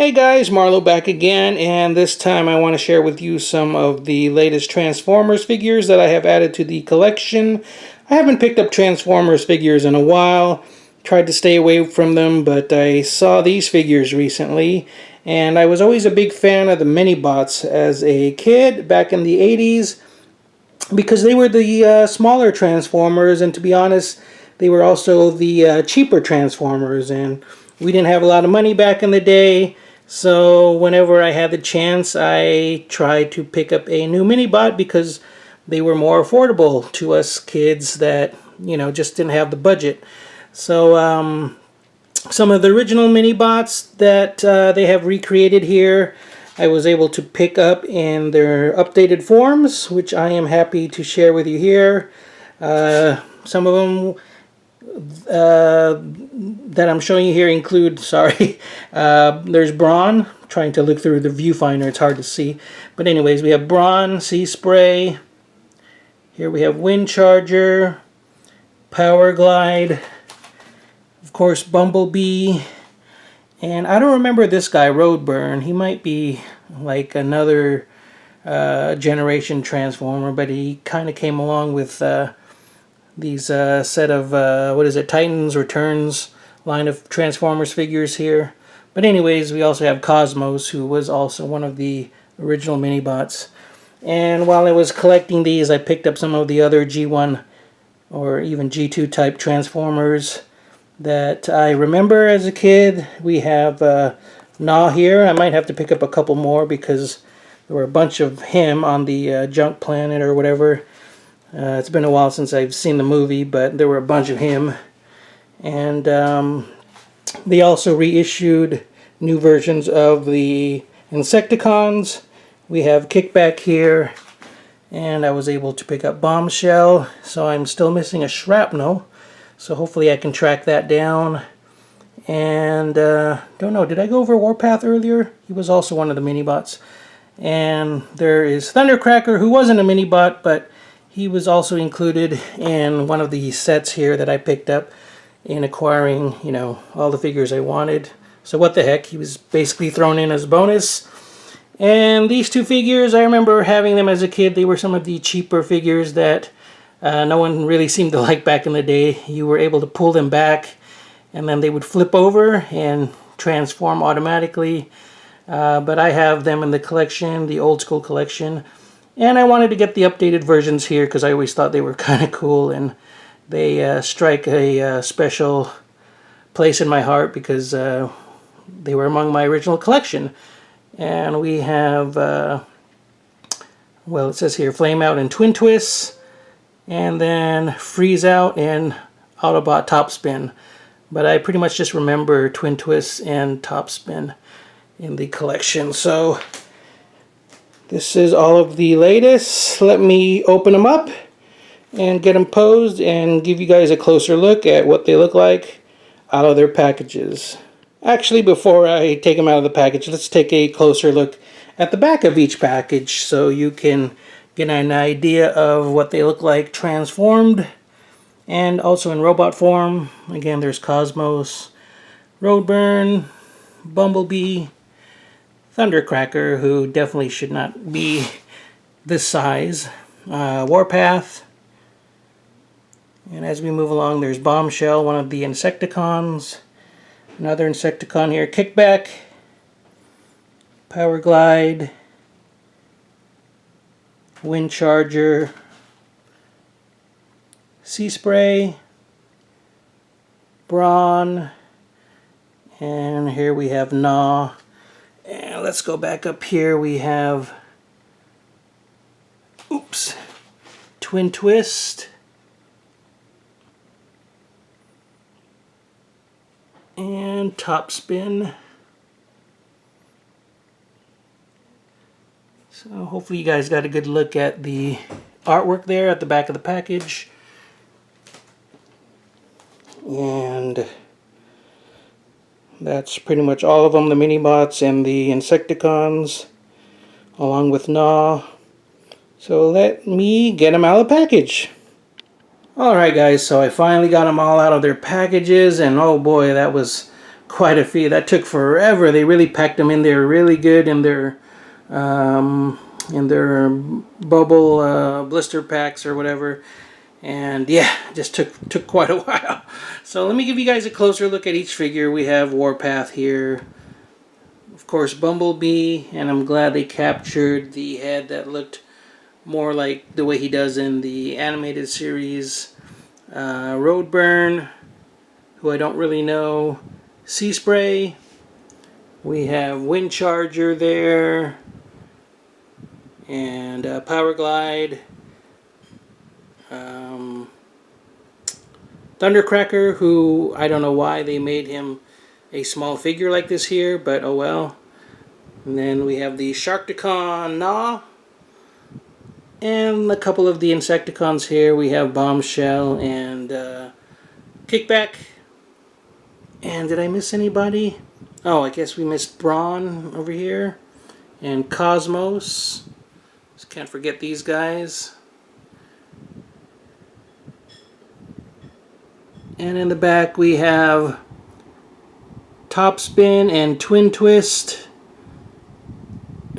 Hey guys, Marlo back again, and this time I want to share with you some of the latest Transformers figures that I have added to the collection. I haven't picked up Transformers figures in a while, tried to stay away from them, but I saw these figures recently, and I was always a big fan of the mini-bots as a kid back in the 80s, because they were the smaller Transformers, and to be honest, they were also the cheaper Transformers, and we didn't have a lot of money back in the day. So whenever I had the chance, I tried to pick up a new mini-bot because they were more affordable to us kids that, you know, just didn't have the budget. So some of the original mini-bots that they have recreated here, I was able to pick up in their updated forms, which I am happy to share with you here. Some of them that I'm showing you here include, there's Brawn. Trying to look through the viewfinder, it's hard to see. But anyways, we have Brawn, Seaspray. Here we have Windcharger, Powerglide, of course Bumblebee. And I don't remember this guy, Roadburn. He might be like another generation Transformer, but he kind of came along with these set of, Titans Returns line of Transformers figures here. But anyways, we also have Cosmos, who was also one of the original mini-bots. And while I was collecting these, I picked up some of the other G1 or even G2 type Transformers that I remember as a kid. We have Gnaw here. I might have to pick up a couple more because there were a bunch of him on the Junk Planet or whatever. It's been a while since I've seen the movie, but there were a bunch of him. And they also reissued new versions of the Insecticons. We have Kickback here, and I was able to pick up Bombshell, so I'm still missing a Shrapnel. So hopefully I can track that down. And don't know, did I go over Warpath earlier? He was also one of the mini-bots. And there is Thundercracker, who wasn't a mini-bot, but he was also included in one of the sets here that I picked up in acquiring, you know, all the figures I wanted. So what the heck, he was basically thrown in as a bonus. And these two figures, I remember having them as a kid. They were some of the cheaper figures that no one really seemed to like back in the day. You were able to pull them back, and then they would flip over and transform automatically. But I have them in the collection, the old school collection. And I wanted to get the updated versions here because I always thought they were kind of cool, and they strike a special place in my heart because they were among my original collection. And we have, well, it says here Flame Out and Twin Twists, and then Freeze Out and Autobot Topspin. But I pretty much just remember Twin Twists and Topspin in the collection. So this is all of the latest. Let me open them up and get them posed and give you guys a closer look at what they look like out of their packages. Actually, before I take them out of the package, let's take a closer look at the back of each package so you can get an idea of what they look like transformed and also in robot form. Again, there's Cosmos, Roadburn, Bumblebee, Thundercracker, who definitely should not be this size, Warpath, and as we move along, there's Bombshell, one of the Insecticons, another Insecticon here, Kickback, Powerglide, Windcharger, Seaspray, Brawn, and here we have Gnaw. And let's go back up here. We have, Twin Twist, and Topspin. So hopefully you guys got a good look at the artwork there at the back of the package. And that's pretty much all of them, the mini-bots and the Insecticons, along with Gnaw. So let me get them out of the package. Alright guys, so I finally got them all out of their packages, and oh boy, that was quite a few. That took forever. They really packed them in there really good in their bubble blister packs or whatever. And yeah, just took quite a while. So let me give you guys a closer look at each figure. We have Warpath here. Of course, Bumblebee, and I'm glad they captured the head that looked more like the way he does in the animated series. Roadburn, who I don't really know. Seaspray. We have Windcharger there. And Powerglide. Thundercracker, who I don't know why they made him a small figure like this here, but oh well. And then we have the Insecticon Gnaw. And a couple of the Insecticons here. We have Bombshell and Kickback. And did I miss anybody? Oh, I guess we missed Brawn over here. And Cosmos. Just can't forget these guys. And in the back we have Topspin and Twin Twist,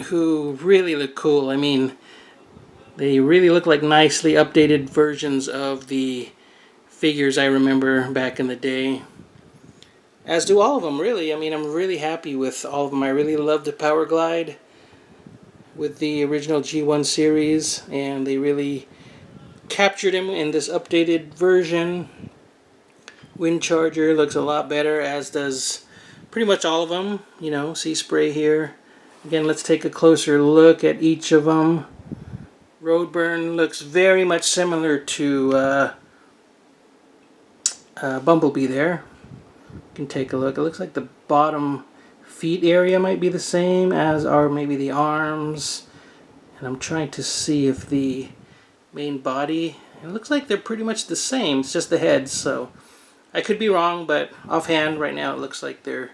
who really look cool. I mean, they really look like nicely updated versions of the figures I remember back in the day. As do all of them, really. I mean, I'm really happy with all of them. I really love the Powerglide with the original G1 series, and they really captured him in this updated version. Windcharger looks a lot better, as does pretty much all of them. You know, Seaspray here. Again, let's take a closer look at each of them. Roadburn looks very much similar to Bumblebee there. You can take a look. It looks like the bottom feet area might be the same as are maybe the arms. And I'm trying to see if the main body, it looks like they're pretty much the same. It's just the heads, so I could be wrong, but offhand right now it looks like they're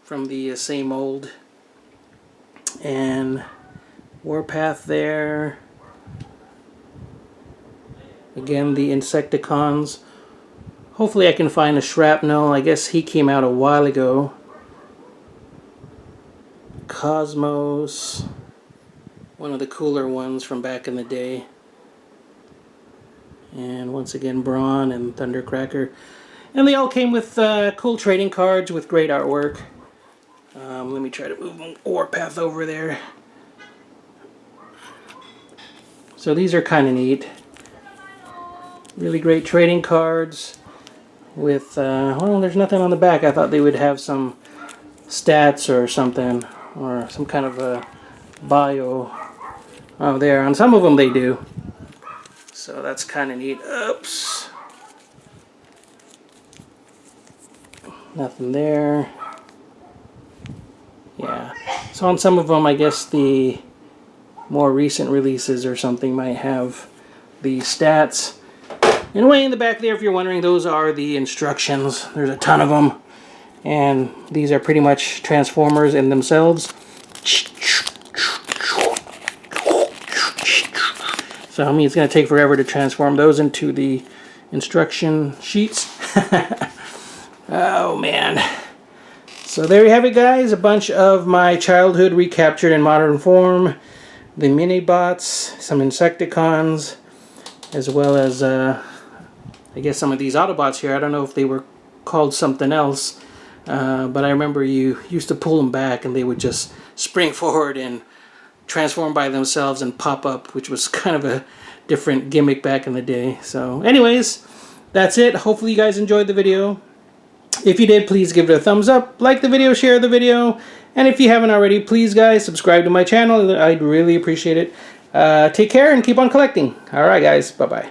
from the same mold. And Warpath there. Again, the Insecticons. Hopefully I can find a Shrapnel. I guess he came out a while ago. Cosmos. One of the cooler ones from back in the day. And once again, Brawn and Thundercracker. And they all came with cool trading cards with great artwork. Let me try to move Warpath over there. So these are kind of neat. Really great trading cards with, well, there's nothing on the back. I thought they would have some stats or something, or some kind of a bio. Oh, there. On some of them they do. So that's kind of neat. Oops. Nothing there. Yeah. So on some of them, I guess the more recent releases or something might have the stats. And way in the back there, if you're wondering, those are the instructions. There's a ton of them. And these are pretty much Transformers in themselves. So I mean, it's going to take forever to transform those into the instruction sheets. Oh man. So there you have it, guys. A bunch of my childhood recaptured in modern form. The mini-bots, some Insecticons, as well as I guess some of these Autobots here. I don't know if they were called something else, but I remember you used to pull them back and they would just spring forward and transform by themselves and pop up, which was kind of a different gimmick back in the day. So anyways, that's it. Hopefully you guys enjoyed the video. If you did, please give it a thumbs up, like the video, share the video, and if you haven't already, please guys subscribe to my channel. I'd really appreciate it. Take care and keep on collecting. Alright guys, bye bye.